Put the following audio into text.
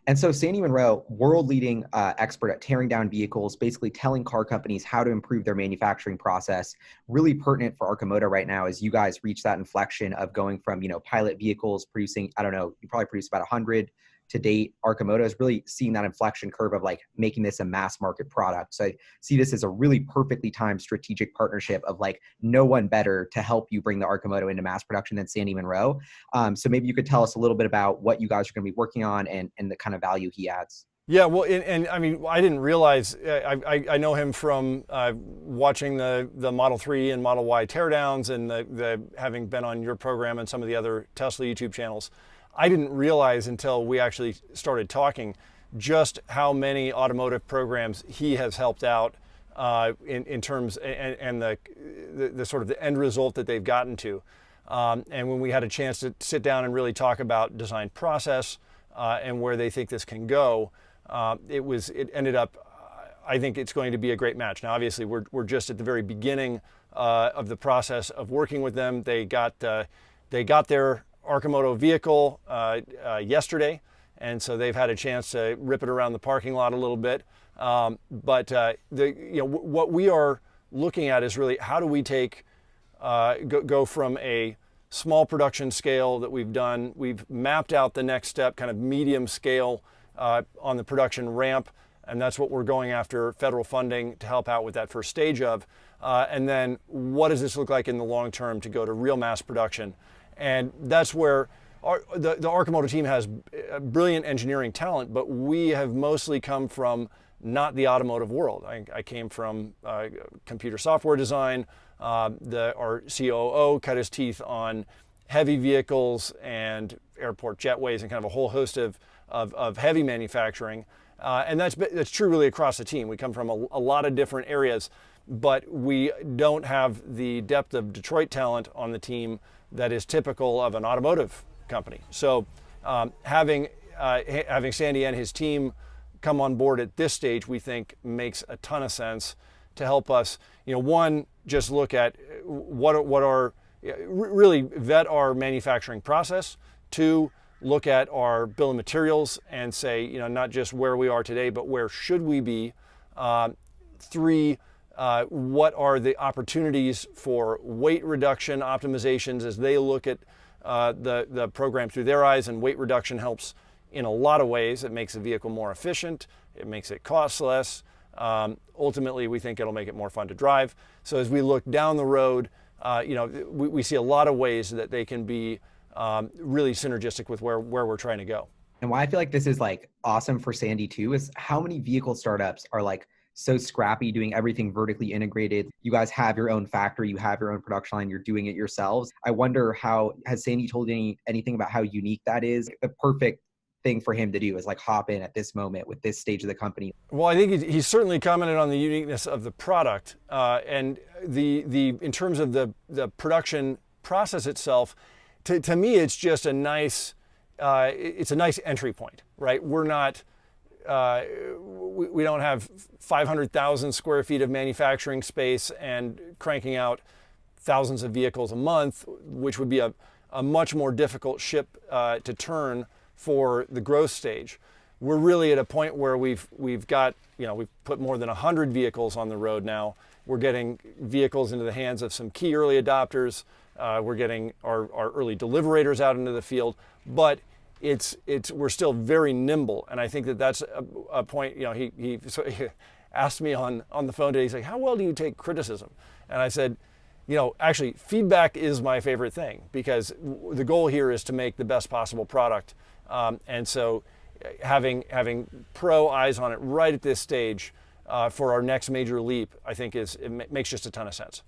And so Sandy Murno, world-leading expert at tearing down vehicles, basically telling car companies how to improve their manufacturing process, really pertinent for Arcimoto right now as you guys reach that inflection of going from, pilot vehicles producing, I don't know, you probably produce about 100 to date. Arcimoto is really seeing that inflection curve of like making this a mass market product. So I see this as a really perfectly timed strategic partnership of like no one better to help you bring the Arcimoto into mass production than Sandy Murno. So maybe you could tell us a little bit about what you guys are going to be working on and the kind of value he adds. Yeah, well, and I mean, I didn't realize, I know him from watching the Model 3 and Model Y teardowns and the having been on your program and some of the other Tesla YouTube channels. I didn't realize until we actually started talking just how many automotive programs he has helped out in terms and the sort of the end result that they've gotten to. And when we had a chance to sit down and really talk about design process and where they think this can go, it ended up, I think it's going to be a great match. Now, obviously, we're just at the very beginning of the process of working with them. They got their Arcimoto vehicle yesterday, and so they've had a chance to rip it around the parking lot a little bit. But what we are looking at is really how do we take go from a small production scale that we've done. We've mapped out the next step, kind of medium scale on the production ramp, and that's what we're going after federal funding to help out with that first stage of. And then what does this look like in the long term to go to real mass production? And that's where the Arcimoto team has brilliant engineering talent, but we have mostly come from not the automotive world. I came from computer software design. Our COO cut his teeth on heavy vehicles and airport jetways and kind of a whole host of heavy manufacturing. And that's true really across the team. We come from a lot of different areas, but we don't have the depth of Detroit talent on the team that is typical of an automotive company. So having Sandy and his team come on board at this stage, we think makes a ton of sense to help us, one, just look at really vet our manufacturing process. Two, look at our bill of materials and say, not just where we are today, but where should we be. Three, what are the opportunities for weight reduction optimizations as they look at the program through their eyes, and weight reduction helps in a lot of ways. It makes the vehicle more efficient, it makes it cost less. Ultimately, we think it'll make it more fun to drive. So as we look down the road, we see a lot of ways that they can be really synergistic with where we're trying to go. And why I feel like this is like awesome for Sandy too is how many vehicle startups are like so scrappy, doing everything vertically integrated. You guys have your own factory, you have your own production line, you're doing it yourselves. I wonder has Sandy told anything about how unique that is? The perfect thing for him to do is like hop in at this moment with this stage of the company. Well, I think he's certainly commented on the uniqueness of the product and in terms of the production process itself. To me, it's just a nice entry point, right? We're not. We don't have 500,000 square feet of manufacturing space and cranking out thousands of vehicles a month, which would be a much more difficult ship to turn for the growth stage. We're really at a point where we've got, we've put more than 100 vehicles on the road now. We're getting vehicles into the hands of some key early adopters. We're getting our early deliverators out into the field, but we're still very nimble, and I think that's a point. He asked me on the phone today. He's like, "How well do you take criticism?" And I said, actually, feedback is my favorite thing because the goal here is to make the best possible product, and so having pro eyes on it right at this stage for our next major leap, I think it makes just a ton of sense.